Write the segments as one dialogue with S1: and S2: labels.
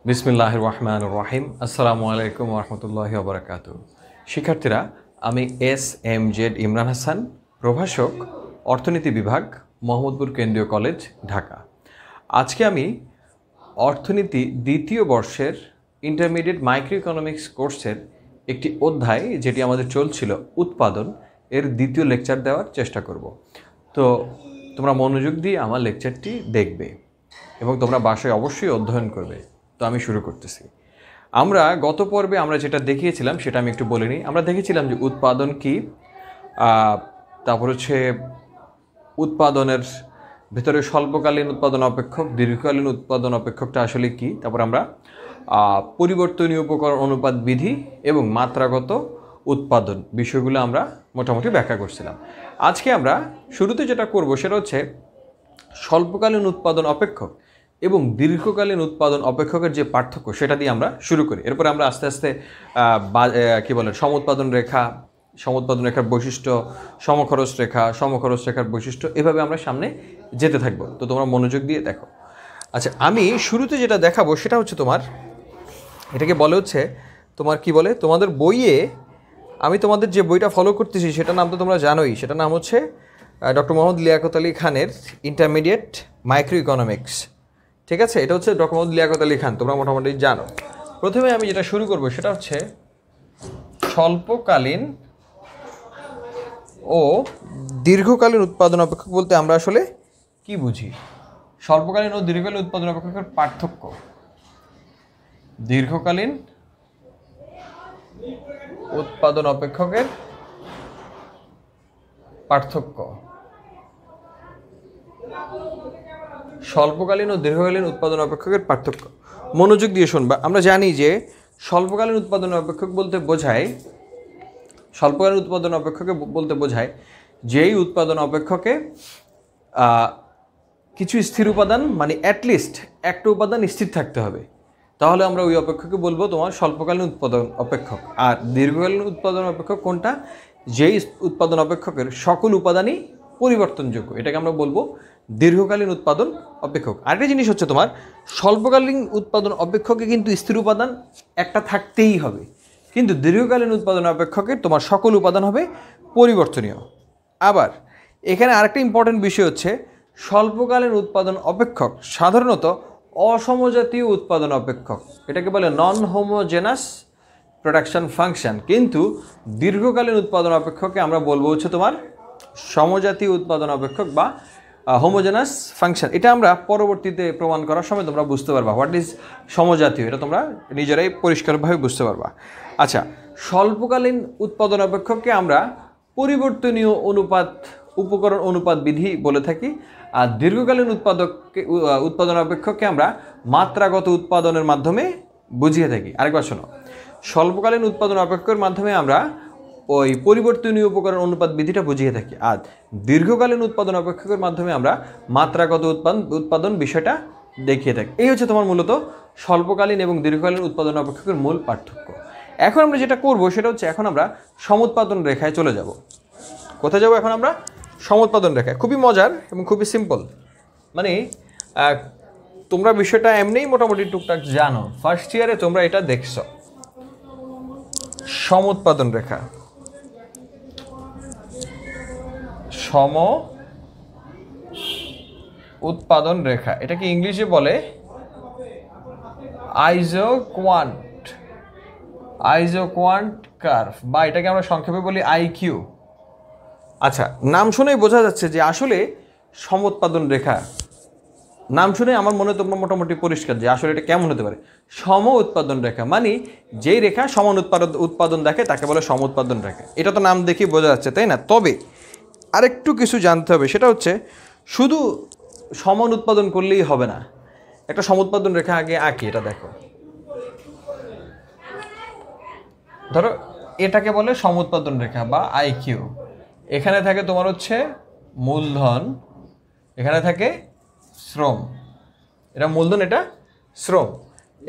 S1: বিসমিল্লাহির রহমানির রহিম। আসসালামু আলাইকুম ওয়া রাহমাতুল্লাহি ওয়া বারাকাতুহু। শিক্ষার্থীরা, আমি এস.এম.জেড ইমরান হাসান, প্রভাষক, অর্থনীতি বিভাগ, মোহাম্মদপুর কেন্দ্রীয় কলেজ, ঢাকা। আজকে আমি অর্থনীতি দ্বিতীয় বর্ষের ইন্টারমিডিয়েট মাইক্রো ইকোনমিক্স কোর্সের একটি অধ্যায়, যেটি আমাদের চলছিল উৎপাদন, এর দ্বিতীয় লেকচার দেওয়ার চেষ্টা করব। তো তোমরা মনোযোগ দিয়ে আমার লেকচারটি দেখবে এবং তোমরা বাসায় অবশ্যই অধ্যয়ন করবে। তো আমি শুরু করতেছি। আমরা গত পর্বে যেটা দেখিয়েছিলাম সেটা আমি একটু বলে নিই। আমরা দেখেছিলাম যে উৎপাদন কি, তারপর হচ্ছে উৎপাদনের ভেতরে স্বল্পকালীন উৎপাদন অপেক্ষক, দীর্ঘকালীন উৎপাদন অপেক্ষকটা আসলে কি, তারপর আমরা পরিবর্তনীয় উপকরণ অনুপাত বিধি এবং মাত্রাগত উৎপাদন বিষয়গুলো আমরা মোটামুটি ব্যাখ্যা করছিলাম। আজকে আমরা শুরুতে যেটা করব সেটা হচ্ছে স্বল্পকালীন উৎপাদন অপেক্ষক এবং দীর্ঘকালীন উৎপাদন অপেক্ষকের যে পার্থক্য সেটা দিয়ে আমরা শুরু করি। এরপরে আমরা আস্তে আস্তে সমুৎপাদন রেখা, সমুৎপাদন রেখার বৈশিষ্ট্য, সমখরচ রেখার বৈশিষ্ট্য, এভাবে আমরা সামনে যেতে থাকবো। তো তোমরা মনোযোগ দিয়ে দেখো। আচ্ছা, আমি শুরুতে যেটা দেখাবো সেটা হচ্ছে এটাকে বলে হচ্ছে তোমাদের বইয়ে, আমি তোমাদের যে বইটা ফলো করতেছি সেটার নাম তো তোমরা জানোই, সেটার নাম হচ্ছে ডক্টর মোহাম্মদ লিয়াকত আলী খানের ইন্টারমিডিয়েট মাইক্রো ইকোনমিক্স। ঠিক আছে, এটা হচ্ছে ডক্টর মোহাম্মদ লিয়াকত আলী খান, তোমরা মোটামুটি জানো। প্রথমে আমি যেটা শুরু করব সেটা হচ্ছে স্বল্পকালীন ও দীর্ঘকালীন উৎপাদন অপেক্ষক বলতে আমরা আসলে কি বুঝি। স্বল্পকালীন ও দীর্ঘকালীন উৎপাদন অপেক্ষকের পার্থক্য। দীর্ঘকালীন উৎপাদন অপেক্ষকের পার্থক্য, স্বল্পকালীন ও দীর্ঘকালীন উৎপাদন অপেক্ষকের পার্থক্য। মনোযোগ দিয়ে শুনবা। আমরা জানি যে স্বল্পকালীন উৎপাদন অপেক্ষক বলতে বোঝায়, স্বল্পকালীন উৎপাদন অপেক্ষকে বলতে বোঝায় যেই উৎপাদন অপেক্ষকে কিছু স্থির উপাদান, মানে অ্যাটলিস্ট একটা উপাদান স্থির থাকতে হবে, তাহলে আমরা ওই অপেক্ষকে বলবো তোমার স্বল্পকালীন উৎপাদন অপেক্ষক। আর দীর্ঘকালীন উৎপাদন অপেক্ষক কোনটা? যেই উৎপাদন অপেক্ষকের সকল উপাদানই পরিবর্তনযোগ্য, এটাকে আমরা বলবো দীর্ঘকালীন উৎপাদন অপেক্ষক। আরেকটা জিনিস হচ্ছে তোমার স্বল্পকালীন উৎপাদন অপেক্ষকে কিন্তু স্থির উপাদান একটা থাকতেই হবে, কিন্তু দীর্ঘকালীন উৎপাদন অপেক্ষকের তোমার সকল উপাদান হবে পরিবর্তনীয়। আবার এখানে আরেকটা ইম্পর্টেন্ট বিষয় হচ্ছে স্বল্পকালীন উৎপাদন অপেক্ষক সাধারণত অসমজাতীয় উৎপাদন অপেক্ষক, এটাকে বলে নন হোমোজেনাস প্রোডাকশন ফাংশন। কিন্তু দীর্ঘকালীন উৎপাদন অপেক্ষককে আমরা বলবো হচ্ছে তোমার সমজাতীয় উৎপাদন অপেক্ষক বা হোমোজেনাস ফাংশন। এটা আমরা পরবর্তীতে প্রমাণ করার সময় তোমরা বুঝতে পারবা হোয়াট ইজ সমজাতীয়, এটা তোমরা নিজেরাই পরিষ্কারভাবে বুঝতে পারবা। আচ্ছা, স্বল্পকালীন উৎপাদন অপেক্ষককে আমরা পরিবর্তনীয় উপকরণ অনুপাত বিধি বলে থাকি, আর দীর্ঘকালীন উৎপাদন অপেক্ষককে আমরা মাত্রাগত উৎপাদনের মাধ্যমে বুঝিয়ে থাকি। আরেকবার শোনো, স্বল্পকালীন উৎপাদন অপেক্ষকের মাধ্যমে আমরা ওই পরিবর্তনীয় উপকরণ অনুপাত বিধিটা বুঝিয়ে থাকি, আর দীর্ঘকালীন উৎপাদন অপেক্ষকের মাধ্যমে আমরা মাত্রাগত উৎপাদন বিষয়টা দেখিয়ে থাকি। এই হচ্ছে তোমার মূলত স্বল্পকালীন এবং দীর্ঘকালীন উৎপাদন অপেক্ষকের মূল পার্থক্য। এখন আমরা যেটা করব সেটা হচ্ছে এখন আমরা সমুৎপাদন রেখায় চলে যাব। কোথায় যাব এখন আমরা? সমুৎপাদন রেখায়। খুবই মজার এবং খুবই সিম্পল, মানে তোমরা বিষয়টা এমনিই মোটামুটি টুকটাক জানো, ফার্স্ট ইয়ারে তোমরা এটা দেখছো। সমুৎপাদন রেখা, সম উৎপাদন রেখা, এটাকে ইংলিশে বলে আইজোকোয়ান্ট কার্ভ, বা এটাকে আমরা সংক্ষেপে বলি আইকিউ। আচ্ছা, নাম শুনেই বোঝা যাচ্ছে যে আসলে সমুৎপাদন রেখা, নাম শুনে আমার মনে তোমরা মোটামুটি পরিষ্কার যে আসলে এটা কেমন হতে পারে। সম উৎপাদন রেখা মানে যেই রেখা সমান উৎপাদন দেখে তাকে বলে সম উৎপাদন রেখা। এটা তো নাম দেখেই বোঝা যাচ্ছে, তাই না? তবে আরেকটু কিছু জানতে হবে, সেটা হচ্ছে শুধু সমান উৎপাদন করলেই হবে না। একটা সমুৎপাদন রেখা আগে আঁকি, এটা দেখো। ধরো এটাকে বলে সমুৎপাদন রেখা বা আইকিউ। এখানে থাকে তোমার হচ্ছে মূলধন, এখানে থাকে শ্রম, এটা মূলধন, এটা শ্রম,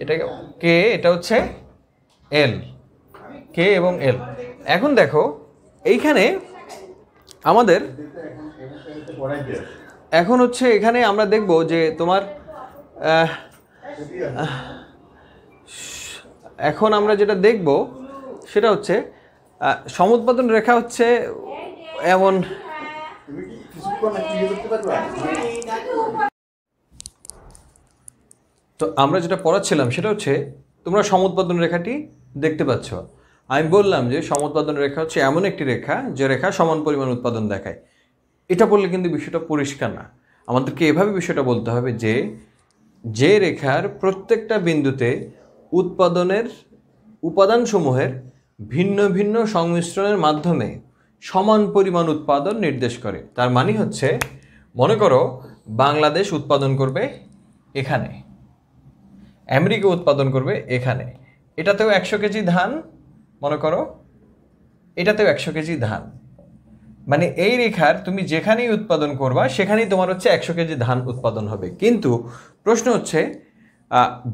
S1: এটা কে, এটা হচ্ছে এল, কে এবং এল। এখন দেখো এইখানে আমাদের এখন হচ্ছে এখানে আমরা দেখব যে তোমার এখন আমরা যেটা দেখব সেটা হচ্ছে সমুৎপাদন রেখা হচ্ছে এমন, তো আমরা যেটা পড়াচ্ছিলাম সেটা হচ্ছে তোমরা সমুৎপাদন রেখাটি দেখতে পাচ্ছ। আমি বললাম যে সমুৎপাদন রেখা হচ্ছে এমন একটি রেখা যে রেখা সমান পরিমাণ উৎপাদন দেখায়। এটা বললে কিন্তু বিষয়টা পরিষ্কার না, আমাদেরকে এভাবে বিষয়টা বলতে হবে যে যে রেখার প্রত্যেকটা বিন্দুতে উৎপাদনের উপাদানসমূহের ভিন্ন ভিন্ন সংমিশ্রণের মাধ্যমে সমান পরিমাণ উৎপাদন নির্দেশ করে। তার মানে হচ্ছে মনে করো বাংলাদেশ উৎপাদন করবে এখানে, আমেরিকা উৎপাদন করবে এখানে, এটাতেও 100 কেজি ধান, মনে করো এটাতেও 100 কেজি ধান, মানে এই রেখার তুমি যেখানেই উৎপাদন করবা সেখানেই তোমার হচ্ছে 100 কেজি ধান উৎপাদন হবে। কিন্তু প্রশ্ন হচ্ছে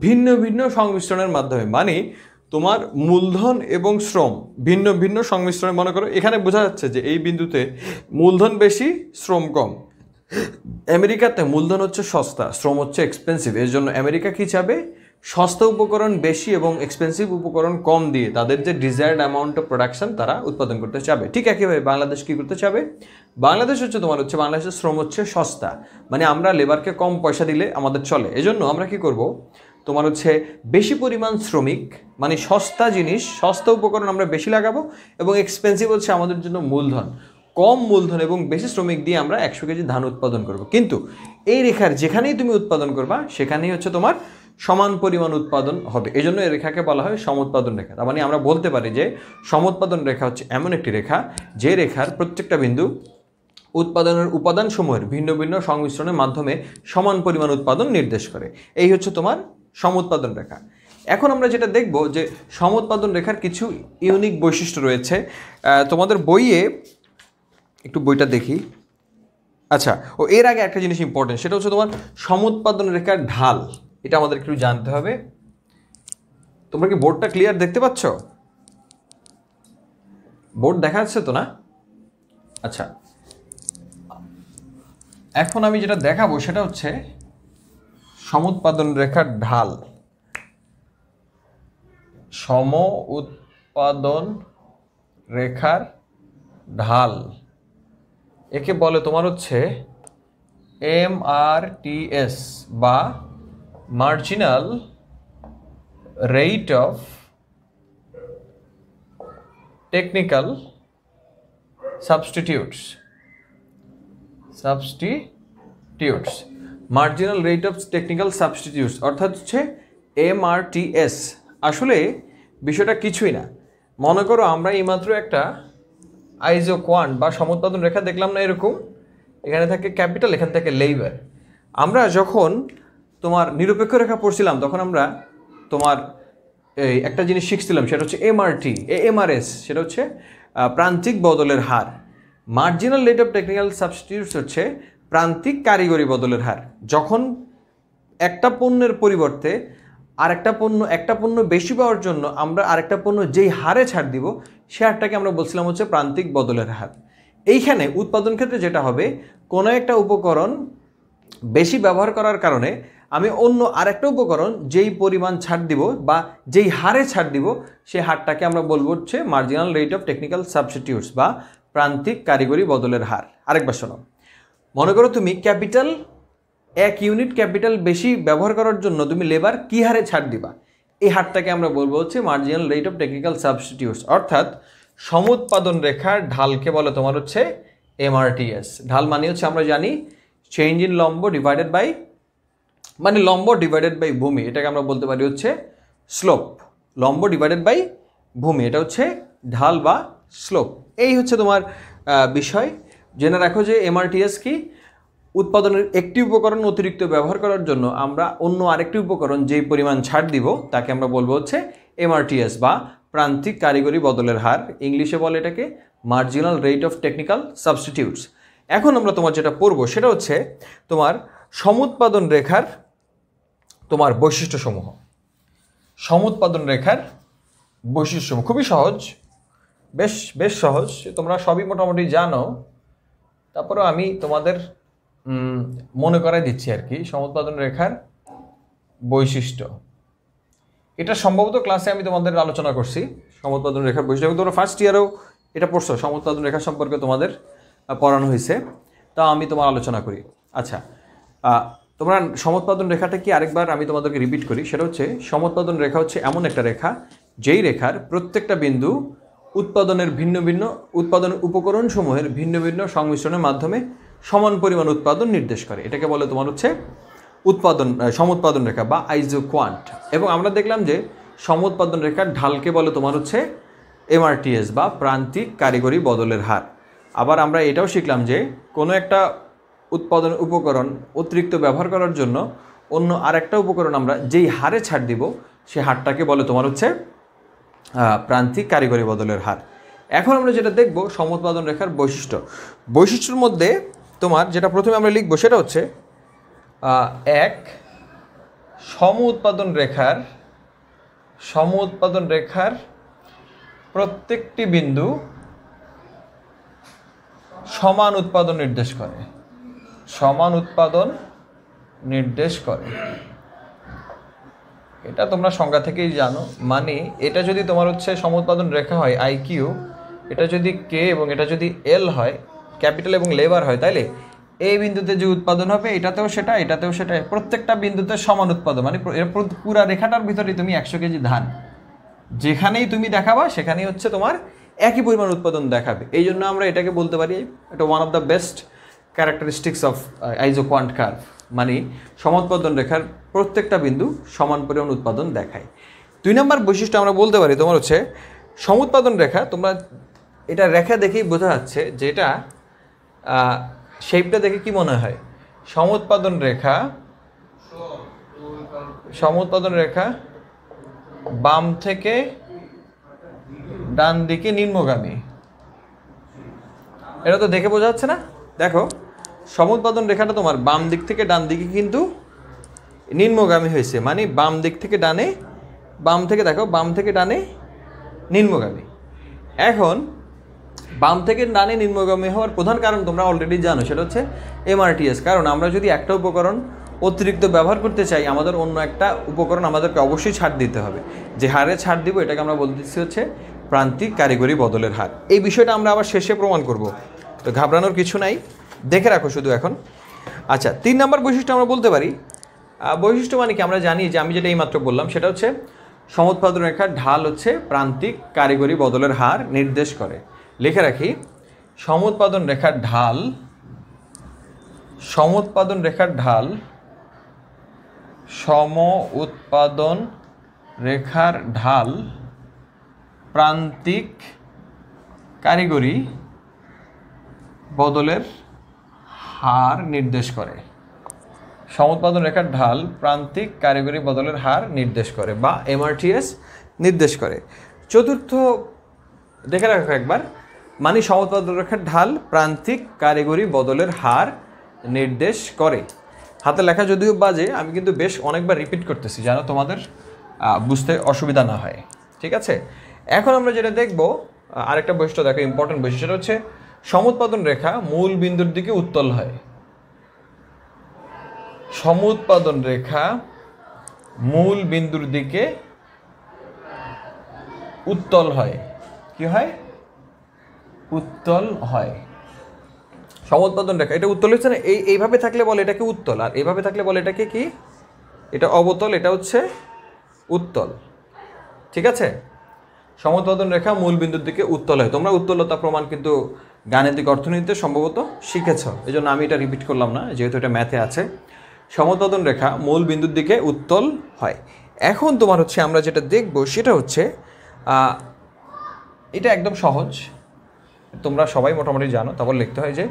S1: ভিন্ন ভিন্ন সংমিশ্রণের মাধ্যমে, মানে তোমার মূলধন এবং শ্রম ভিন্ন ভিন্ন সংমিশ্রণে, মনে করো এখানে বোঝা যাচ্ছে যে এই বিন্দুতে মূলধন বেশি শ্রম কম। আমেরিকাতে মূলধন হচ্ছে সস্তা, শ্রম হচ্ছে এক্সপেন্সিভ, এর জন্য আমেরিকা কী চাবে, সস্তা উপকরণ বেশি এবং এক্সপেন্সিভ উপকরণ কম দিয়ে তাদের যে ডিজায়ার্ড অ্যামাউন্ট অফ প্রোডাকশন তারা উৎপাদন করতে চাবে। ঠিক একইভাবে বাংলাদেশ কী করতে চাবে, বাংলাদেশ হচ্ছে তোমার হচ্ছে বাংলাদেশের শ্রম হচ্ছে সস্তা, মানে আমরা লেবারকে কম পয়সা দিলে আমাদের চলে, এজন্য আমরা কি করব, তোমার হচ্ছে বেশি পরিমাণ শ্রমিক, মানে সস্তা জিনিস সস্তা উপকরণ আমরা বেশি লাগাবো, এবং এক্সপেন্সিভ হচ্ছে আমাদের জন্য মূলধন, কম মূলধন এবং বেশি শ্রমিক দিয়ে আমরা 100 কেজি ধান উৎপাদন করব। কিন্তু এই রেখার যেখানেই তুমি উৎপাদন করবা সেখানেই হচ্ছে তোমার সমান পরিমাণ উৎপাদন হবে, এই জন্য এই রেখাকে বলা হয় সমুৎপাদন রেখা। তার মানে আমরা বলতে পারি যে সমুৎপাদন রেখা হচ্ছে এমন একটি রেখা যে রেখার প্রত্যেকটা বিন্দু উৎপাদনের উপাদানসমূহের ভিন্ন ভিন্ন সংমিশ্রণের মাধ্যমে সমান পরিমাণ উৎপাদন নির্দেশ করে। এই হচ্ছে তোমার সমুৎপাদন রেখা। এখন আমরা যেটা দেখব যে সমুৎপাদন রেখার কিছু ইউনিক বৈশিষ্ট্য রয়েছে। তোমাদের বইয়ে একটু বইটা দেখি। আচ্ছা, ও এর আগে একটা জিনিস ইম্পর্টেন্ট, সেটা হচ্ছে তোমার সমুৎপাদন রেখার ঢাল, এটা আমাদের একটু জানতে হবে। তোমরা কি বোর্ডটা ক্লিয়ার দেখতে পাচ্ছ? বোর্ড দেখা যাচ্ছে তো না? আচ্ছা, এখন আমি যেটা দেখাবো সেটা হচ্ছে সমুৎপাদন রেখার ঢাল। সম উৎপাদন রেখার ঢাল একে বলে তোমার হচ্ছে MRTS বা marginal rate of technical substitutes. Marginal rate of technical substitutes অর্থাৎ হচ্ছে MRTS। আসলে বিষয়টা কিছুই না, মনে করো আমরা এইমাত্র একটা আইজো কোয়ান্ট বা সমুৎপাদন রেখা দেখলাম না, এরকম এখানে থাকে ক্যাপিটাল, এখানে থাকে লেবার। আমরা যখন তোমার নিরপেক্ষ রেখা পড়ছিলাম তখন আমরা তোমার এই একটা জিনিস শিখছিলাম, সেটা হচ্ছে MRS, সেটা হচ্ছে প্রান্তিক বদলের হার। Marginal rate of technical substitutes হচ্ছে প্রান্তিক কারিগরি বদলের হার। যখন একটা পণ্যের পরিবর্তে একটা পণ্য বেশি পাওয়ার জন্য আমরা আরেকটা পণ্য যেই হারে ছাড় দিব সে হারটাকে আমরা বলছিলাম হচ্ছে প্রান্তিক বদলের হার। এইখানে উৎপাদন ক্ষেত্রে যেটা হবে, কোনো একটা উপকরণ বেশি ব্যবহার করার কারণে আমি অন্য আরেকটা উপকরণ যেই পরিমাণ ছাড় দিব বা যেই হারে ছাড় দিব সেই হারটাকে আমরা বলবো হচ্ছে marginal rate of technical substitutes বা প্রান্তিক কারিগরি বদলের হার। আরেকবার শোনো, মনে করো তুমি ক্যাপিটাল 1 ইউনিট ক্যাপিটাল বেশি ব্যবহার করার জন্য তুমি লেবার কী হারে ছাড় দিবা, এই হারটাকে আমরা বলবো হচ্ছে marginal rate of technical substitutes. অর্থাৎ সমুৎপাদন রেখার ঢালকে বলে তোমার হচ্ছে MRTS। ঢাল মানে হচ্ছে আমরা জানি চেঞ্জ ইন লম্ব ডিভাইডেড বাই, মানে লম্ব ডিভাইডেড বাই ভূমি, এটাকে আমরা বলতে পারি হচ্ছে স্লোপ। লম্ব ডিভাইডেড বাই ভূমি, এটা হচ্ছে ঢাল বা স্লোপ। এই হচ্ছে তোমার বিষয়। জেনে রাখো যে MRTS কি, উৎপাদনের একটি উপকরণ অতিরিক্ত ব্যবহার করার জন্য আমরা অন্য আরেকটি উপকরণ যেই পরিমাণ ছাড় দিব তাকে আমরা বলবো হচ্ছে MRTS বা প্রান্তিক কারিগরি বদলের হার। ইংলিশে বলে এটাকে marginal rate of technical substitutes. এখন আমরা তোমার যেটা পড়বো সেটা হচ্ছে তোমার সমুৎপাদন রেখার তোমার বৈশিষ্ট্যসমূহ। সমুৎপাদন রেখার বৈশিষ্ট্যসমূহ খুবই সহজ, বেশ সহজ, তোমরা সবই মোটামুটি জানো, তারপরেও আমি তোমাদের মনে করাই দিচ্ছি আর কি। সমুৎপাদন রেখার বৈশিষ্ট্য, এটা সম্ভবত ক্লাসে আমি তোমাদের আলোচনা করছি সমুৎপাদন রেখার বৈশিষ্ট্য, তোমরা ফার্স্ট ইয়ারেও এটা পড়ছো, সমুৎপাদন রেখা সম্পর্কে তোমাদের পড়ানো হয়েছে, তা আমি তোমার আলোচনা করি। আচ্ছা, তোমরা সমুৎপাদন রেখাটা কি আরেকবার আমি তোমাদেরকে রিপিট করি। সেটা হচ্ছে সমুৎপাদন রেখা হচ্ছে এমন একটা রেখা যেই রেখার প্রত্যেকটা বিন্দু উৎপাদনের ভিন্ন ভিন্ন উৎপাদন উপকরণ সমূহের ভিন্ন ভিন্ন সংমিশ্রণের মাধ্যমে সমান পরিমাণ উৎপাদন নির্দেশ করে। এটাকে বলে তোমার হচ্ছে সমুৎপাদন রেখা বা আইজোকোয়ান্ট। এবং আমরা দেখলাম যে সমুৎপাদন রেখার ঢালকে বলে তোমার হচ্ছে এমআরটিএস বা প্রান্তিক কারিগরি বদলের হার। আবার আমরা এটাও শিখলাম যে কোনো একটা উৎপাদন উপকরণ অতিরিক্ত ব্যবহার করার জন্য অন্য আরেকটা উপকরণ আমরা যেই হারে ছাড় দিব সেই হারটাকে বলে তোমার হচ্ছে প্রান্তিক কারিগরি বদলের হার। এখন আমরা যেটা দেখব সমুৎপাদন রেখার বৈশিষ্ট্যের মধ্যে তোমার যেটা প্রথমে আমরা লিখব সেটা হচ্ছে এক, সমুৎপাদন রেখার প্রত্যেকটি বিন্দু সমান উৎপাদন নির্দেশ করে। এটা তোমরা সংজ্ঞা থেকেই জানো। মানে এটা যদি তোমার হচ্ছে সমুৎপাদন রেখা হয় IQ, এটা যদি K এবং এটা যদি L হয়, ক্যাপিটাল এবং লেবার হয়, তাইলে এই বিন্দুতে যে উৎপাদন হবে এটাতেও সেটা প্রত্যেকটা বিন্দুতে সমান উৎপাদন। মানে পুরা রেখাটার ভিতরে তুমি 100 কেজি ধান যেখানেই তুমি দেখাবা সেখানেই হচ্ছে তোমার একই পরিমাণ উৎপাদন দেখাবে। এই জন্য আমরা এটাকে বলতে পারি এটা one of the best characteristics of isoquant curve. মানে সমুৎপাদন রেখার প্রত্যেকটা বিন্দু সমান পরিমাণ উৎপাদন দেখায়। 2 নম্বর বৈশিষ্ট্য আমরা বলতে পারি তোমার হচ্ছে সমুৎপাদন রেখা, তোমরা এটা রেখা দেখেই বোঝা যাচ্ছে যে এটা শেপটা দেখে কি মনে হয়, সমুৎপাদন রেখা বাম থেকে ডান দিকে নিম্নগামী। এটা তো দেখে বোঝা যাচ্ছে না? দেখো সমুৎপাদন রেখাটা তোমার বাম দিক থেকে ডান দিকে কিন্তু নিম্নগামী হয়েছে। মানে বাম থেকে ডানে নিম্নগামী। এখন বাম থেকে ডানে নিম্নগামী হওয়ার প্রধান কারণ তোমরা অলরেডি জানো, সেটা হচ্ছে এমআরটিএস। কারণ আমরা যদি একটা উপকরণ অতিরিক্ত ব্যবহার করতে চাই আমাদের অন্য একটা উপকরণ আমাদেরকে অবশ্যই ছাড় দিতে হবে। যে হারে ছাড় দিব এটাকে আমরা বলতেছি হচ্ছে প্রান্তিক কারিগরি বদলের হার। এই বিষয়টা আমরা আবার শেষে প্রমাণ করব, তো ঘাবড়ানোর কিছু নাই, দেখে রাখো শুধু এখন। আচ্ছা, 3 নম্বর বৈশিষ্ট্য আমরা বলতে পারি, বৈশিষ্ট্য মানে কি আমরা জানি যে আমি যেটা এইমাত্র বললাম সেটা হচ্ছে সমুৎপাদন রেখার ঢাল হচ্ছে প্রান্তিক কারিগরি বদলের হার নির্দেশ করে। লিখে রাখি, সমুৎপাদন রেখার ঢাল প্রান্তিক কারিগরি বদলের হার নির্দেশ করে। সমুৎপাদন রেখার ঢাল প্রান্তিক কারিগরি বদলের হার নির্দেশ করে বা এমআরটিএস নির্দেশ করে। চতুর্থ দেখে রাখো একবার, মানে সমুৎপাদন রেখার ঢাল প্রান্তিক কারিগরি বদলের হার নির্দেশ করে। হাতে লেখা যদিও বাজে, আমি কিন্তু বেশ অনেকবার রিপিট করতেছি যেন তোমাদের বুঝতে অসুবিধা না হয়। ঠিক আছে, এখন আমরা যেটা দেখব আরেকটা বৈশিষ্ট্য দেখো, ইম্পর্টেন্ট বৈশিষ্ট্য, সেটা হচ্ছে সমুৎপাদন রেখা মূল বিন্দুর দিকে উত্তল হয়। সমুৎপাদন রেখা মূল বিন্দুর দিকে উত্তল হয়। কি হয়? উত্তল হয়। সমুৎপাদন রেখা এটা উত্তল হচ্ছে না, এইভাবে থাকলে বলে এটাকে উত্তল, আর এইভাবে থাকলে বলে এটাকে কি, এটা অবতল, এটা হচ্ছে উত্তল। ঠিক আছে, সমুৎপাদন রেখা মূল বিন্দুর দিকে উত্তল হয়। তোমরা উত্তলতা প্রমাণ কিন্তু গাণিতিক অর্থনীতিতে সম্ভবত শিখেছ, এই জন্য আমি এটা রিপিট করলাম না, যেহেতু এটা ম্যাথে আছে। সমুৎপাদন রেখা মূল বিন্দুর দিকে উত্তল হয়। এখন তোমার হচ্ছে আমরা যেটা দেখব সেটা হচ্ছে এটা একদম সহজ, তোমরা সবাই মোটামুটি জানো, তারপর লিখতে হয় যে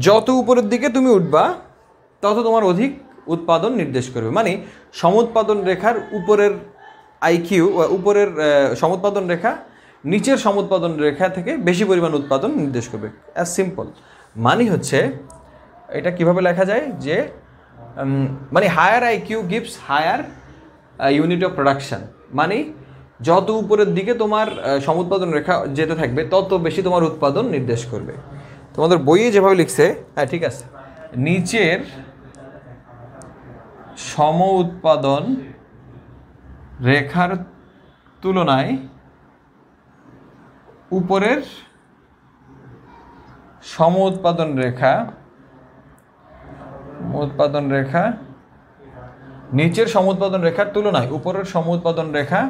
S1: যত উপরের দিকে তুমি উঠবা তত তোমার অধিক উৎপাদন নির্দেশ করবে। মানে সমুৎপাদন রেখার উপরের IQ, উপরের সমুৎপাদন রেখা নিচের সমুৎপাদন রেখা থেকে বেশি পরিমাণ উৎপাদন নির্দেশ করবে। As simple. মানে হচ্ছে এটা কিভাবে লেখা যায় যে মানে higher IQ gives higher unit of production. মানে যত উপরের দিকে তোমার সমুৎপাদন রেখা যেতে থাকবে তত বেশি তোমার উৎপাদন নির্দেশ করবে। তোমাদের বইয়ে যেভাবে লিখছে, হ্যাঁ ঠিক আছে, নিচের সমউৎপাদন রেখার তুলনায় উপরের সম উৎপাদন রেখা নিচের সম উৎপাদন রেখার তুলনায় উপরের সম উৎপাদন রেখা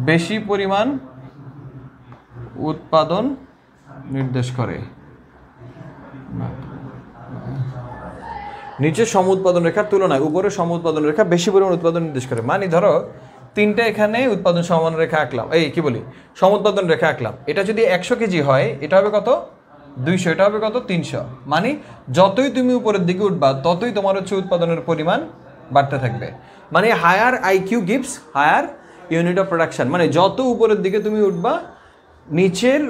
S1: বেশি পরিমাণ উৎপাদন নির্দেশ করে। নিচের সম উৎপাদন রেখার তুলনায় উপরের সম উৎপাদন রেখা বেশি পরিমাণ উৎপাদন নির্দেশ করে। মানে ধরো তিনটা এখানে উৎপাদন সমান রেখা আঁকলাম, সম উৎপাদন রেখা আঁকলাম। এটা যদি 100 কেজি হয়, এটা হবে কত 200, এটা হবে কত 300। মানে যতই তুমি উপরের দিকে উঠবা ততই তোমার হচ্ছে উৎপাদনের পরিমাণ বাড়তে থাকবে। মানে higher IQ gives higher unit of production. মানে যত উপরের দিকে তুমি উঠবা নিচের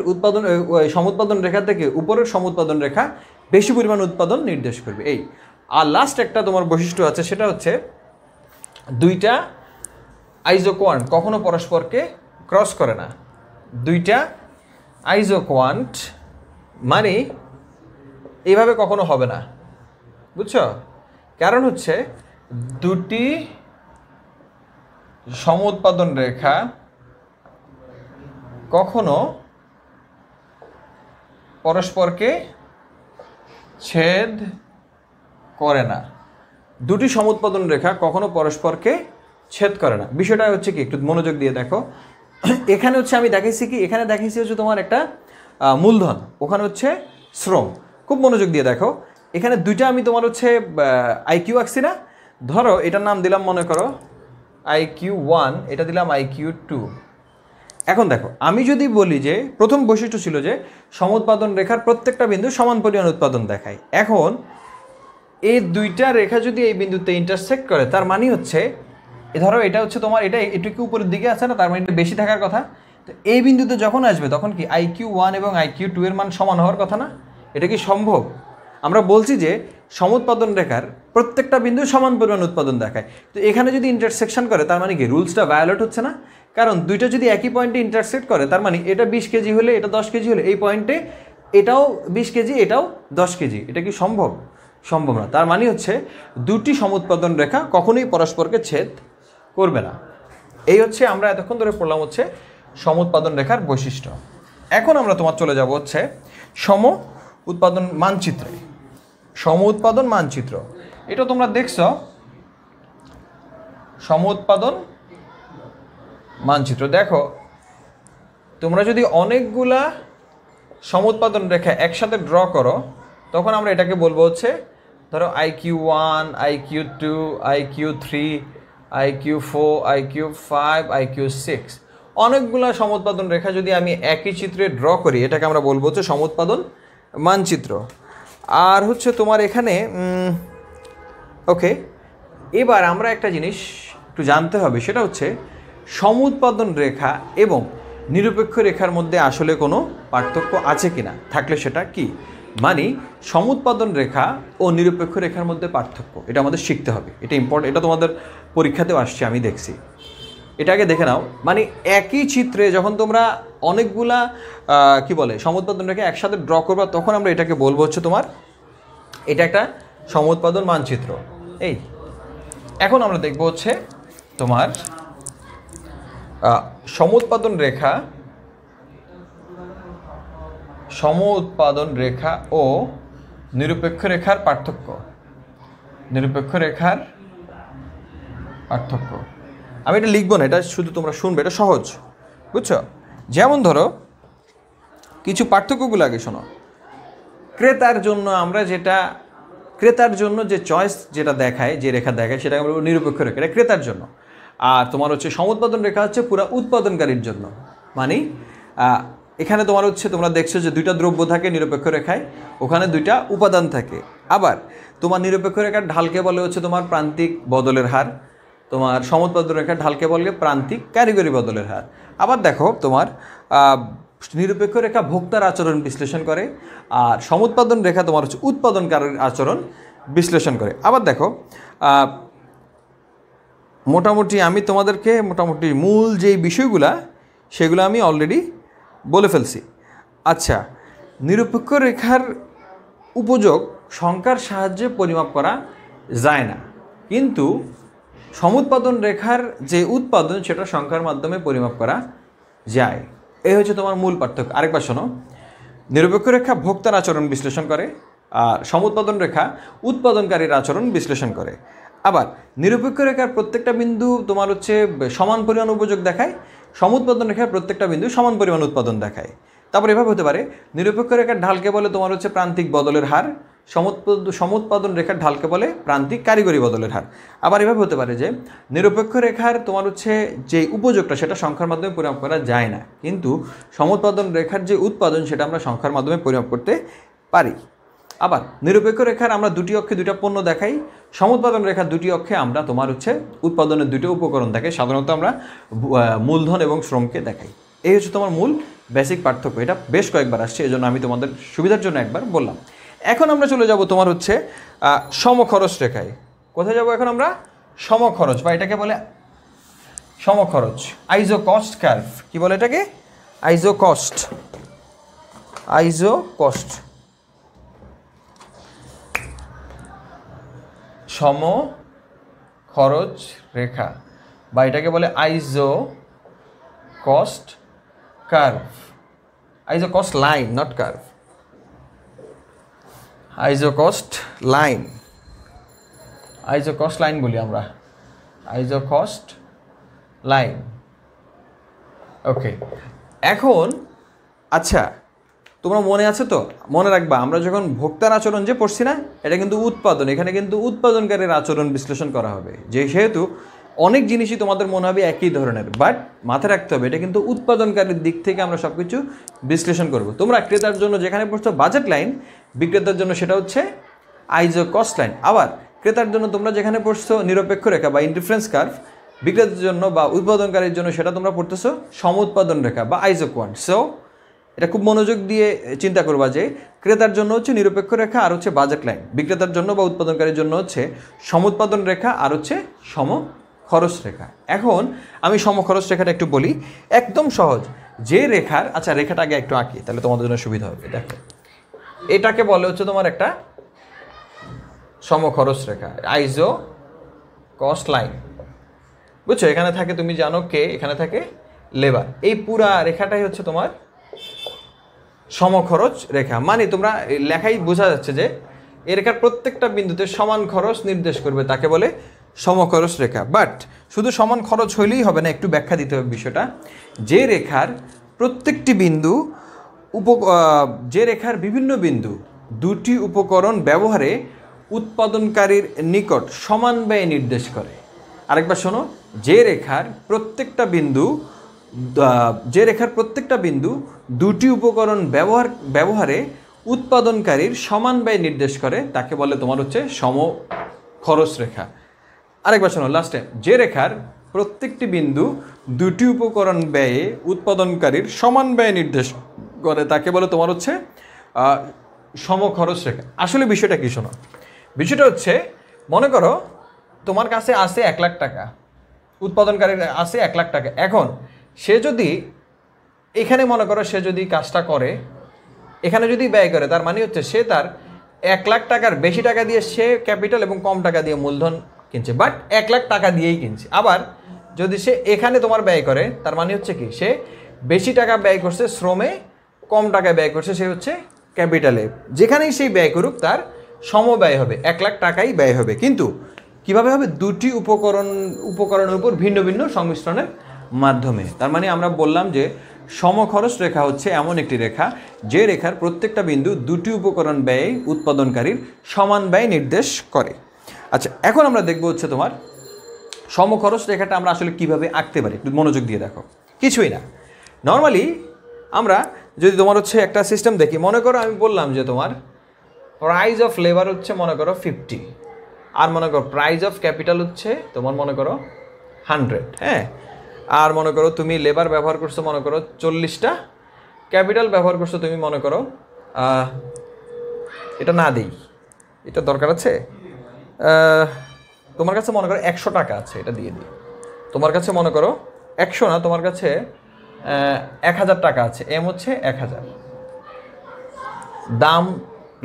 S1: সমুৎপাদন রেখা থেকে উপরের সমুৎপাদন রেখা বেশি পরিমাণ উৎপাদন নির্দেশ করবে। আর লাস্ট একটা তোমার বৈশিষ্ট্য আছে, সেটা হচ্ছে দুইটা আইজোকোয়ান্ট কখনো পরস্পরকে ক্রস করে না। দুইটা আইজোকোয়ান্ট মানে এইভাবে কখনো হবে না, বুঝছো? কারণ হচ্ছে দুটি সমুৎপাদন রেখা কখনো পরস্পরকে ছেদ করে না। দুটি সমুৎপাদন রেখা কখনো পরস্পরকে ছেদ করে না। বিষয়টা হচ্ছে কি, একটু মনোযোগ দিয়ে দেখো। এখানে হচ্ছে আমি দেখাইছি কি, এখানে দেখাইছি হচ্ছে তোমার একটা মূলধন, ওখানে হচ্ছে শ্রম। খুব মনোযোগ দিয়ে দেখো, এখানে দুইটা আমি তোমার হচ্ছে আইকিউ আঁকছি না। ধরো এটার নাম দিলাম মনে করো IQ1, এটা দিলাম IQ2। এখন দেখো, আমি যদি বলি যে প্রথম বৈশিষ্ট্য ছিল যে সমুৎপাদন রেখার প্রত্যেকটা বিন্দু সমান পরিমাণ উৎপাদন দেখায়। এখন এই দুইটা রেখা যদি এই বিন্দুতে ইন্টারসেক্ট করে, তার মানে হচ্ছে ধরো এটা হচ্ছে তোমার এটা এটুকু উপরের দিকে আছে না, তার মানে এটা বেশি থাকার কথা। তো এই বিন্দুতে যখন আসবে তখন কি IQ1 এবং IQ2 এর মান সমান হওয়ার কথা না? এটা কি সম্ভব? আমরা বলছি যে সমুৎপাদন রেখার প্রত্যেকটা বিন্দু সমান পরিমাণ উৎপাদন দেখায়। তো এখানে যদি ইন্টারসেকশন করে তার মানে কি রুলসটা ভায়োলেট হচ্ছে না? কারণ দুইটা যদি একই পয়েন্টে ইন্টারসেক্ট করে, তার মানে এটা 20 কেজি হলে এটা 10 কেজি হলে এই পয়েন্টে এটাও 20 কেজি এটাও 10 কেজি। এটা কি সম্ভব? সম্ভব না। তার মানে হচ্ছে দুটি সমুৎপাদন রেখা কখনোই পরস্পরকে ছেদ করবে না। এই হচ্ছে আমরা এতক্ষণ ধরে পড়লাম হচ্ছে সমুৎপাদন রেখার বৈশিষ্ট্য। এখন আমরা তোমার চলে যাব হচ্ছে সম উৎপাদন মানচিত্রে। সম উৎপাদন মানচিত্র, এটা তোমরা দেখছো সম উৎপাদন মানচিত্র। দেখো তোমরা যদি অনেকগুলা সমুৎপাদন রেখা একসাথে ড্র করো, তখন আমরা এটাকে বলবো হচ্ছে ধরো IQ1, IQ2, IQ3, IQ4, IQ5, IQ6। অনেকগুলা সমুৎপাদন রেখা যদি আমি একই চিত্রে ড্র করি, এটাকে আমরা বলবো হচ্ছে সমুৎপাদন মানচিত্র। আর হচ্ছে তোমার এখানে ওকে, এবার আমরা একটা জিনিস একটু জানতে হবে, সেটা হচ্ছে সমুৎপাদন রেখা এবং নিরপেক্ষ রেখার মধ্যে আসলে কোনো পার্থক্য আছে কিনা, থাকলে সেটা কি। মানে সমুৎপাদন রেখা ও নিরপেক্ষ রেখার মধ্যে পার্থক্য, এটা আমাদের শিখতে হবে। এটা ইম্পর্টেন্ট, এটা তোমাদের পরীক্ষাতেও আসছে, আমি দেখছি। এটা আগে দেখে নাও। মানে একই চিত্রে যখন তোমরা অনেকগুলা সমুৎপাদন রেখা একসাথে ড্র করবা, তখন আমরা এটাকে বলবো হচ্ছে তোমার এটা একটা সমুৎপাদন মানচিত্র। এখন আমরা দেখব হচ্ছে তোমার সমুৎপাদন রেখা ও নিরপেক্ষ রেখার পার্থক্য। আমি এটা লিখবো না, এটা শুধু তোমরা শুনবে, এটা সহজ, বুঝছো? যেমন ধরো কিছু পার্থক্যগুলো আগে শোনো। ক্রেতার জন্য যে চয়েস যেটা দেখায়, যে রেখা দেখায়, সেটা আমরা নিরপেক্ষ রেখা, এটা ক্রেতার জন্য। আর তোমার হচ্ছে সমুৎপাদন রেখা হচ্ছে পুরো উৎপাদনকারীর জন্য। মানে এখানে তোমার হচ্ছে তোমরা দেখছো যে দুইটা দ্রব্য থাকে নিরপেক্ষ রেখায়, ওখানে দুইটা উপাদান থাকে। আবার তোমার নিরপেক্ষ রেখার ঢালকে বলে হচ্ছে তোমার প্রান্তিক বদলের হার, তোমার সমুৎপাদন রেখার ঢালকে বলে প্রান্তিক কারিগরি বদলের হার। আবার দেখো তোমার নিরপেক্ষ রেখা ভোক্তার আচরণ বিশ্লেষণ করে, আর সমুৎপাদন রেখা তোমার হচ্ছে উৎপাদনকারীর আচরণ বিশ্লেষণ করে। আবার দেখো মোটামুটি আমি তোমাদেরকে মোটামুটি মূল যেই বিষয়গুলা সেগুলো আমি অলরেডি বলে ফেলছি। আচ্ছা, নিরপেক্ষ রেখার উপযোগ সংখ্যার সাহায্যে পরিমাপ করা যায় না, কিন্তু সমুৎপাদন রেখার যে উৎপাদন সেটা সংখ্যার মাধ্যমে পরিমাপ করা যায়। এই হচ্ছে তোমার মূল পার্থক্য। আরেকবার শোনো, নিরপেক্ষ রেখা ভোক্তার আচরণ বিশ্লেষণ করে, আর সমুৎপাদন রেখা উৎপাদনকারীর আচরণ বিশ্লেষণ করে। আবার নিরপেক্ষ রেখার প্রত্যেকটা বিন্দু তোমার হচ্ছে সমান পরিমাণ উপযোগ দেখায়, সমুৎপাদন রেখার প্রত্যেকটা বিন্দু সমান পরিমাণ উৎপাদন দেখায়। তারপর এভাবে হতে পারে, নিরপেক্ষ রেখার ঢালকে বলে তোমার হচ্ছে প্রান্তিক বদলের হার, সমুৎপাদন রেখার ঢালকে বলে প্রান্তিক কারিগরি বদলের হার। আবার এভাবে হতে পারে যে নিরপেক্ষ রেখার তোমার হচ্ছে যে উপযোগটা সেটা সংখ্যার মাধ্যমে পরিমাপ করা যায় না, কিন্তু সমুৎপাদন রেখার যে উৎপাদন সেটা আমরা সংখ্যার মাধ্যমে পরিমাপ করতে পারি। আবার নিরপেক্ষ রেখার আমরা দুটি অক্ষে দুইটা পণ্য দেখাই, সমুৎপাদন রেখার দুটি অক্ষে আমরা তোমার হচ্ছে উৎপাদনের দুটো উপকরণ দেখাই, সাধারণত আমরা মূলধন এবং শ্রমকে দেখাই। এই হচ্ছে তোমার মূল বেসিক পার্থক্য। এটা বেশ কয়েকবার আসছে, এই জন্য আমি তোমাদের সুবিধার জন্য একবার বললাম। এখন আমরা চলে যাব তোমার হচ্ছে সমখরচ রেখায়। কোথায় যাব এখন আমরা? সমখরচ, বা এটাকে বলে সমখরচ, আইজো কস্ট কার্ভ। কি বলে এটাকে? আইজো কস্ট, আইজো কস্ট, সমখরচ রেখা, বা এটাকে বলে iso cost curve, iso cost line, not curve, iso cost line, iso cost line বলি আমরা, আইজো কস্ট লাইন। ওকে, এখন আচ্ছা তোমরা মনে আছে তো? মনে রাখবা, আমরা যখন ভোক্তার আচরণ যে পড়ছি না, এটা কিন্তু উৎপাদন, এখানে কিন্তু উৎপাদনকারীর আচরণ বিশ্লেষণ করা হবে। যে সেহেতু অনেক জিনিসই তোমাদের মনে হবে একই ধরনের, বাট মাথায় রাখতে হবে এটা কিন্তু উৎপাদনকারীর দিক থেকে আমরা সব কিছু বিশ্লেষণ করব। তোমরা ক্রেতার জন্য যেখানে পড়ছো বাজেট লাইন, বিক্রেতার জন্য সেটা হচ্ছে আইজো কস্ট লাইন। আবার ক্রেতার জন্য তোমরা যেখানে পড়ছো নিরপেক্ষ রেখা বা ইনডিফারেন্স কার্ভ, বিক্রেতার জন্য বা উৎপাদনকারীর জন্য সেটা তোমরা পড়তেছো সমুৎপাদন রেখা বা আইজো কোয়ান্ট। সো এটা খুব মনোযোগ দিয়ে চিন্তা করবা যে ক্রেতার জন্য হচ্ছে নিরপেক্ষ রেখা আর হচ্ছে বাজেট লাইন, বিক্রেতার জন্য বা উৎপাদনকারীর জন্য হচ্ছে সমুৎপাদন রেখা আর হচ্ছে সমখরচ রেখা। এখন আমি সমখরচ রেখাটা একটু বলি, একদম সহজ। যে রেখার, আচ্ছা রেখাটা আগে একটু আঁকি তাহলে তোমাদের জন্য সুবিধা হবে। দেখো, এটাকে বলে হচ্ছে তোমার একটা সমখরচ রেখা, আইজো কস্ট লাইন, বুঝছো? এখানে থাকে, তুমি জানো কে, এখানে থাকে লেবার। এই পুরা রেখাটাই হচ্ছে তোমার সমখরচ রেখা। মানে তোমরা লেখাই বোঝা যাচ্ছে যে এই রেখার প্রত্যেকটা বিন্দুতে সমান খরচ নির্দেশ করবে, তাকে বলে সমখরচ রেখা। বাট শুধু সমান খরচ হইলেই হবে না, একটু ব্যাখ্যা দিতে হবে বিষয়টা। যে রেখার প্রত্যেকটি বিন্দু যে রেখার বিভিন্ন বিন্দু দুটি উপকরণ ব্যবহারে উৎপাদনকারীর নিকট সমান ব্যয় নির্দেশ করে। আরেকবার শোনো, যে রেখার প্রত্যেকটা বিন্দু দুটি উপকরণ ব্যবহারে উৎপাদনকারীর সমান ব্যয় নির্দেশ করে, তাকে বলে তোমার হচ্ছে সমখরচ রেখা। আরেকবার শোনো লাস্টে, যে রেখার প্রত্যেকটি বিন্দু দুটি উপকরণ ব্যয়ে উৎপাদনকারীর সমান ব্যয় নির্দেশ করে, তাকে বলে তোমার হচ্ছে সমখরচ রেখা। আসলে বিষয়টা কি শোনো, বিষয়টা হচ্ছে মনে করো তোমার কাছে আছে 1 লাখ টাকা, উৎপাদনকারীর আছে 1 লাখ টাকা। এখন সে যদি এখানে মনে করো সে যদি কাজটা করে, এখানে যদি ব্যয় করে, তার মানে হচ্ছে সে তার 1 লাখ টাকার বেশি টাকা দিয়ে সে ক্যাপিটাল এবং কম টাকা দিয়ে মূলধন কিনছে, বাট 1 লাখ টাকা দিয়েই কিনছে। আবার যদি সে এখানে তোমার ব্যয় করে, তার মানে হচ্ছে কি, সে বেশি টাকা ব্যয় করছে শ্রমে, কম টাকা ব্যয় করছে সে হচ্ছে ক্যাপিটালে। যেখানেই সেই ব্যয় করুক তার সমব্যয় হবে, 1 লাখ টাকাই ব্যয় হবে। কিন্তু কিভাবে হবে? দুটি উপকরণের উপর ভিন্ন ভিন্ন সংমিশ্রণের মাধ্যমে। তার মানে আমরা বললাম যে সমখরচ রেখা হচ্ছে এমন একটি রেখা যে রেখার প্রত্যেকটা বিন্দু দুটি উপকরণ ব্যয়ে উৎপাদনকারীর সমান ব্যয় নির্দেশ করে। আচ্ছা, এখন আমরা দেখব হচ্ছে তোমার সমখরচ রেখাটা আমরা আসলে কিভাবে আঁকতে পারি। একটু মনোযোগ দিয়ে দেখো। কিছুই না, নর্মালি আমরা যদি তোমার হচ্ছে একটা সিস্টেম দেখি, মনে করো আমি বললাম যে তোমার প্রাইস অফ লেবার হচ্ছে মনে করো 50, আর মনে করো প্রাইস অফ ক্যাপিটাল হচ্ছে তোমার মনে করো 100, হ্যাঁ। আর মনে করো তুমি লেবার ব্যবহার করছো মনে করো 40টা, ক্যাপিটাল ব্যবহার করছো তুমি মনে করো এটা না দিই, এটা দরকার আছে, তোমার কাছে মনে করো 100 টাকা আছে, এটা দিয়ে দিই। তোমার কাছে মনে করো 100 না, তোমার কাছে 1000 টাকা আছে, এম হচ্ছে 1000, দাম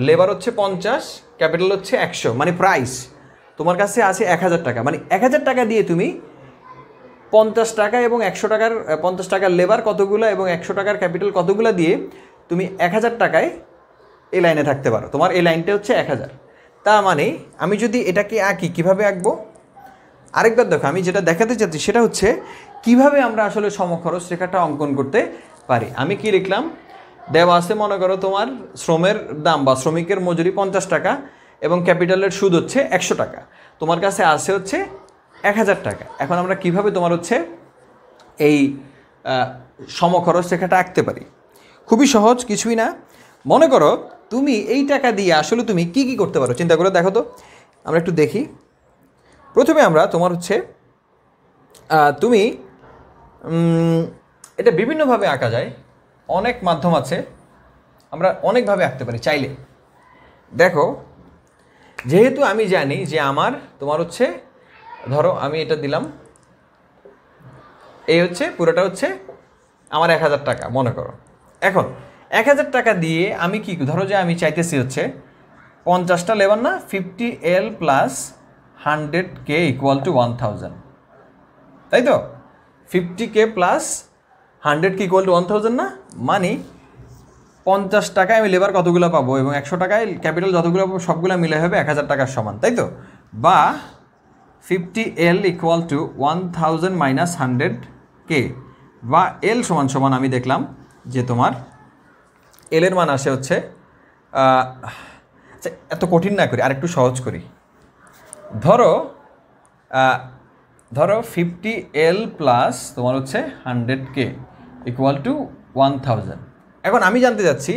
S1: লেবার হচ্ছে 50, ক্যাপিটাল হচ্ছে 100, মানে প্রাইস। তোমার কাছে আছে 1000 টাকা, মানে 1000 টাকা দিয়ে তুমি 50 টাকা এবং 100 টাকার 50 টাকার লেবার কতগুলো এবং 100 টাকার ক্যাপিটাল কতগুলো দিয়ে তুমি 1000 টাকায় এই লাইনে থাকতে পারো। তোমার এই লাইনটা হচ্ছে 1000। তা মানে আমি যদি এটাকে আঁকি, কীভাবে আঁকবো আরেকবার দেখো। আমি যেটা দেখাতে চাচ্ছি সেটা হচ্ছে কিভাবে আমরা আসলে সমখরচ রেখাটা অঙ্কন করতে পারি। আমি কি লিখলাম, দেওয়া আছে মনে করো তোমার শ্রমের দাম বা শ্রমিকের মজুরি 50 টাকা এবং ক্যাপিটালের সুদ হচ্ছে 100 টাকা, তোমার কাছে আছে হচ্ছে 1000 টাকা। এখন আমরা কিভাবে তোমার হচ্ছে এই সমখরচ রেখাটা আঁকতে পারি? খুবই সহজ, কিছুই না। মনে করো তুমি এই টাকা দিয়ে আসলে তুমি কি কি করতে পারো চিন্তা করে দেখো তো। আমরা একটু দেখি। প্রথমে আমরা তোমার হচ্ছে তুমি এটা বিভিন্নভাবে আঁকা যায়, অনেক মাধ্যম আছে, আমরা অনেকভাবে আঁকতে পারি চাইলে। দেখো, যেহেতু আমি জানি যে আমার তোমার হচ্ছে ধরো আমি এটা দিলাম, এই হচ্ছে পুরোটা হচ্ছে আমার 1000 টাকা মনে করো। এখন 1000 টাকা দিয়ে আমি কি ধরো যে আমি চাইতেছি হচ্ছে 50টা লেবার না, 50L plus 100K equal to 1000, তাই তো? 50K plus 100K equal to 1000 না, মানে 50 টাকায় আমি লেবার কতগুলো পাবো এবং 100 টাকায় ক্যাপিটাল যতগুলো পাবো সবগুলো মিলে হবে 1000 টাকার সমান, তাই তো? বা 50L equal to 1000 minus 100K, বা L সমান সমান আমি দেখলাম যে তোমার L এর মান আসে হচ্ছে এত কঠিন না করি, আর একটু সহজ করি। ধরো 50L প্লাস তোমার হচ্ছে 100K ইকুয়াল টু 1000। এখন আমি জানতে চাচ্ছি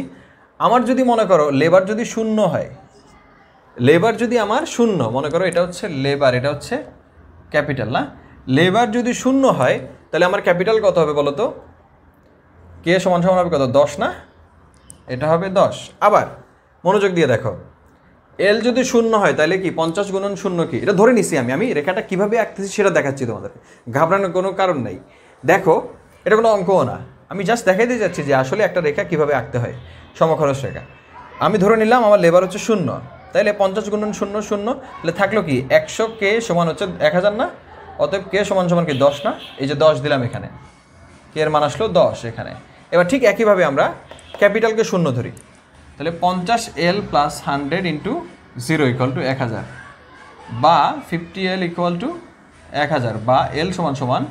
S1: আমার যদি মনে করো লেবার যদি শূন্য হয়, লেবার যদি আমার শূন্য, মনে করো এটা হচ্ছে লেবার, এটা হচ্ছে ক্যাপিটাল না, লেবার যদি শূন্য হয় তাহলে আমার ক্যাপিটাল কত হবে বলো তো? কে সমান সমান হবে কত? 10 না, এটা হবে 10। আবার মনোযোগ দিয়ে দেখো, এল যদি শূন্য হয় তাহলে কি 50 গুণন শূন্য কি? এটা ধরে নিছি আমি রেখাটা কিভাবে আঁকতেছি সেটা দেখাচ্ছি তোমাদেরকে, ঘাবড়ানোর কোনো কারণ নেই। দেখো, এটা কোনো অঙ্কও না, আমি জাস্ট দেখাইতে যাচ্ছি যে আসলে একটা রেখা কিভাবে আঁকতে হয়, সমখরচ রেখা। আমি ধরে নিলাম আমার লেবার হচ্ছে শূন্য, তাহলে 50 গুণন শূন্য শূন্য, তাহলে থাকলো কি 100K সমান হচ্ছে 1000 না, অতএব K সমান সমান কি 10 না, এই যে 10 দিলাম এখানে, K এর মান আসলো 10 এখানে। এবার ঠিক একইভাবে আমরা ক্যাপিটালকে শূন্য ধরি, তাহলে 50L plus 100 into 0 equal to 1000, বা 50L ইকুয়াল টু 1000, বা L সমান সমান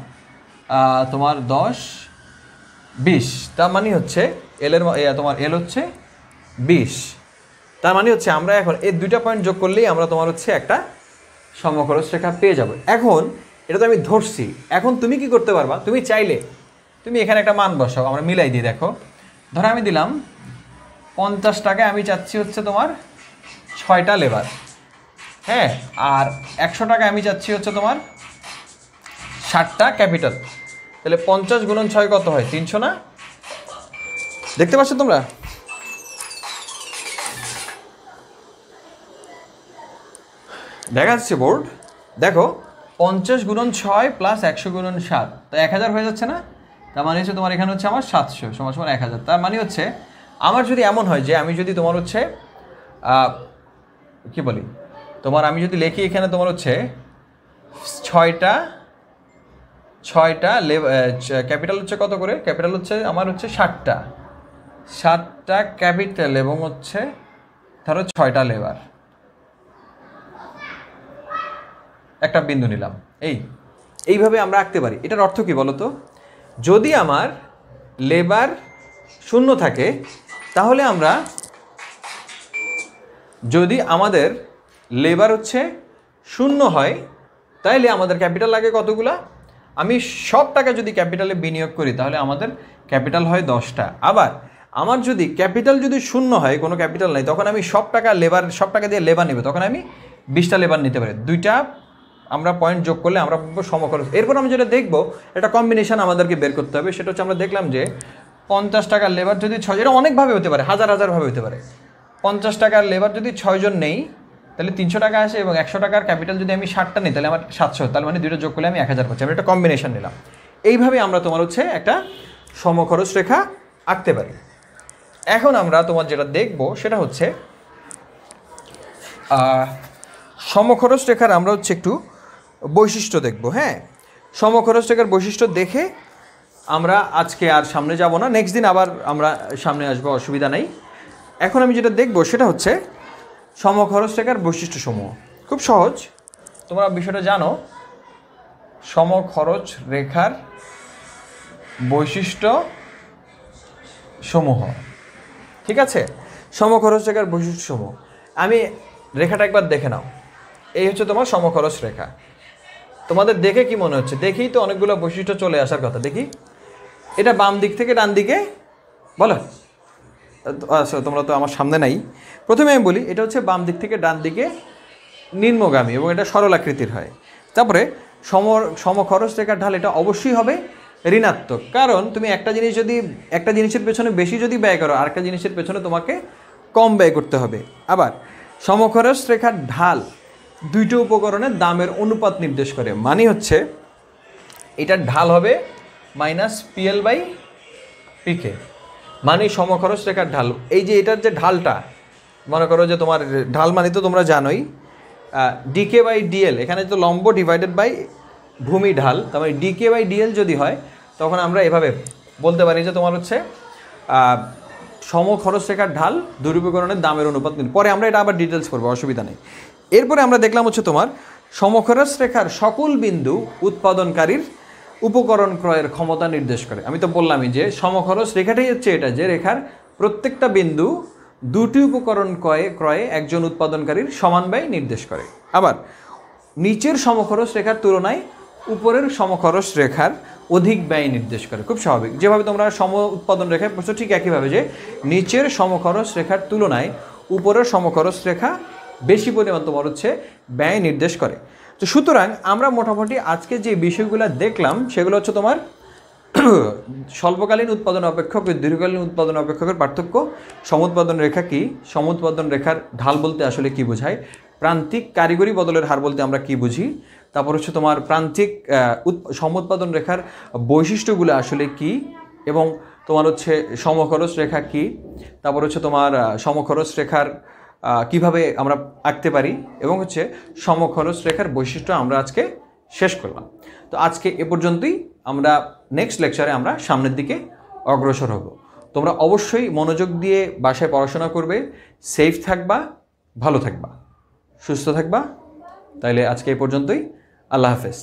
S1: তোমার 10 20, তার মানে হচ্ছে এলের তোমার L হচ্ছে 20। তার মানে হচ্ছে আমরা এখন এই দুইটা পয়েন্ট যোগ করলেই আমরা তোমার হচ্ছে একটা সমখরচ রেখা পেয়ে যাবে। এখন এটা তো আমি ধরছি, এখন তুমি কি করতে পারবা? তুমি চাইলে তুমি এখানে একটা মান বসাও, আমরা মিলাই দিই। দেখো, ধরো আমি দিলাম 50 টাকায় আমি চাচ্ছি হচ্ছে তোমার 6টা লেবার, হ্যাঁ, আর 100 টাকায় আমি চাচ্ছি হচ্ছে তোমার 60টা ক্যাপিটাল। তাহলে 50 গুণন 6 কত হয়? 300 না? দেখতে পাচ্ছ তোমরা? দেখা যাচ্ছে বোর্ড? দেখো, 50 গুণন 6 প্লাস 100 গুণন 7, তো 1000 হয়ে যাচ্ছে না? তার মানে হচ্ছে তোমার এখানে হচ্ছে আমার 700 সমান সমান 1000। তার মানে হচ্ছে আমার যদি এমন হয় যে আমি যদি তোমার হচ্ছে কি বলি, তোমার আমি যদি লিখি এখানে তোমার হচ্ছে 6টা ক্যাপিটাল হচ্ছে কত করে? ক্যাপিটাল হচ্ছে আমার হচ্ছে 7টা ক্যাপিটাল এবং হচ্ছে ধরো 6টা লেবার, একটা বিন্দু নিলাম। এইভাবে আমরা আঁকতে পারি। এটার অর্থ কি বলো তো? যদি আমার লেবার শূন্য থাকে তাহলে আমরা, যদি আমাদের লেবার হচ্ছে শূন্য হয় তাইলে আমাদের ক্যাপিটাল লাগে কতগুলা? আমি সব টাকা যদি ক্যাপিটালে বিনিয়োগ করি তাহলে আমাদের ক্যাপিটাল হয় 10টা। আবার আমার যদি ক্যাপিটাল যদি শূন্য হয়, কোনো ক্যাপিটাল নাই, তখন আমি সব টাকা দিয়ে লেবার নেবে, তখন আমি 20টা লেবার নিতে পারি। দুইটা আমরা পয়েন্ট যোগ করলে আমরা সমখরচ। এরপর আমরা যেটা দেখবো, একটা কম্বিনেশন আমাদেরকে বের করতে হবে। সেটা হচ্ছে আমরা দেখলাম যে 50 টাকার লেবার যদি 6, এটা অনেকভাবে হতে পারে, হাজারভাবে হতে পারে। 50 টাকার লেবার যদি 6 জন নেই তাহলে 300 টাকা আসে, এবং 100 টাকার ক্যাপিটাল যদি আমি 60টা নিই তাহলে আমার 700, তাহলে মানে দুটো যোগ করলে আমি 1000 পাচ্ছি। আমরা একটা কম্বিনেশন নিলাম। এইভাবে আমরা তোমার হচ্ছে একটা সমখরচ রেখা আঁকতে পারি। এখন আমরা তোমার যেটা দেখব সেটা হচ্ছে সমখরচ রেখার আমরা হচ্ছে একটু বৈশিষ্ট্য দেখব। হ্যাঁ, সমখরচ রেখার বৈশিষ্ট্য দেখে আমরা আজকে আর সামনে যাব না, নেক্সট দিন আবার আমরা সামনে আসবো, অসুবিধা নেই। এখন আমি যেটা দেখব সেটা হচ্ছে সমখরচ রেখার বৈশিষ্ট্যসমূহ। খুব সহজ, তোমরা বিষয়টা জানো। সমখরচ রেখার বৈশিষ্ট্য সমূহ, ঠিক আছে? সমখরচ রেখার বৈশিষ্ট্য সমূহ, আমি রেখাটা একবার দেখে নাও। এই হচ্ছে তোমার সমখরচ রেখা। তোমাদের দেখে কি মনে হচ্ছে? দেখেই তো অনেকগুলো বৈশিষ্ট্য চলে আসার কথা। দেখি, এটা বাম দিক থেকে ডান দিকে, বলো। আচ্ছা, তোমরা তো আমার সামনে নাই। প্রথমে আমি বলি, এটা হচ্ছে বাম দিক থেকে ডান দিকে নিম্নগামী এবং এটা সরল আকৃতির হয়। তারপরে সমখরচ রেখার ঢাল এটা অবশ্যই হবে ঋণাত্মক, কারণ তুমি একটা জিনিসের পেছনে বেশি যদি ব্যয় করো, আরেকটা জিনিসের পেছনে তোমাকে কম ব্যয় করতে হবে। আবার সমখরচ রেখার ঢাল দুইটা উপকরণের দামের অনুপাত নির্দেশ করে, মানে হচ্ছে এটার ঢাল হবে -PL/PK, মানে সমখরচ রেখার ঢাল। এই যে এটার যে ঢালটা, মনে করো যে তোমার ঢাল মানে তো তোমরা জানোই DK/DL, এখানে তো লম্ব ডিভাইডেড বাই ভূমি ঢাল, তার মানে DK/DL যদি হয় তখন আমরা এভাবে বলতে পারি যে তোমার হচ্ছে সমখরচ রেখার ঢাল দুই উপকরণের দামের অনুপাত। পরে আমরা এটা আবার ডিটেলস করবো, অসুবিধা নেই। এরপরে আমরা দেখলাম হচ্ছে তোমার সমখরচ রেখার সকল বিন্দু উৎপাদনকারীর উপকরণ ক্রয়ের ক্ষমতা নির্দেশ করে। আমি তো বললামই যে সমখরচ রেখাটাই হচ্ছে এটা, যে রেখার প্রত্যেকটা বিন্দু দুটি উপকরণ ক্রয়ে একজন উৎপাদনকারীর সমান ব্যয় নির্দেশ করে। আবার নিচের সমখরচ রেখার তুলনায় উপরের সমখরচ রেখার অধিক ব্যয় নির্দেশ করে। খুব স্বাভাবিক, যেভাবে তোমরা সম উৎপাদন রেখায় পড়ছো ঠিক একইভাবে, যে নিচের সমখরচ রেখার তুলনায় উপরের সমখরচ রেখা বেশি পরিমাণ তোমার হচ্ছে ব্যয় নির্দেশ করে। তো সুতরাং আমরা মোটামুটি আজকে যে বিষয়গুলো দেখলাম সেগুলো হচ্ছে তোমার স্বল্পকালীন উৎপাদন অপেক্ষক ও দীর্ঘকালীন উৎপাদন অপেক্ষকের পার্থক্য, সমুৎপাদন রেখা কি, সমুৎপাদন রেখার ঢাল বলতে আসলে কি বোঝায়, প্রান্তিক কারিগরি বদলের হার বলতে আমরা কি বুঝি, তারপর হচ্ছে তোমার প্রান্তিক সমুৎপাদন রেখার বৈশিষ্ট্যগুলো আসলে কি, এবং তোমার হচ্ছে সমখরচ রেখা কি, তারপর হচ্ছে তোমার সমখরচ রেখার কিভাবে আমরা আঁকতে পারি, এবং হচ্ছে সমখরচ রেখার বৈশিষ্ট্য আমরা আজকে শেষ করলাম। তো আজকে এ পর্যন্তই। আমরা নেক্সট লেকচারে আমরা সামনের দিকে অগ্রসর হব। তোমরা অবশ্যই মনোযোগ দিয়ে বাসায় পড়াশোনা করবে, সেফ থাকবা, ভালো থাকবা, সুস্থ থাকবা। তাইলে আজকে এ পর্যন্তই। আল্লাহ হাফেজ।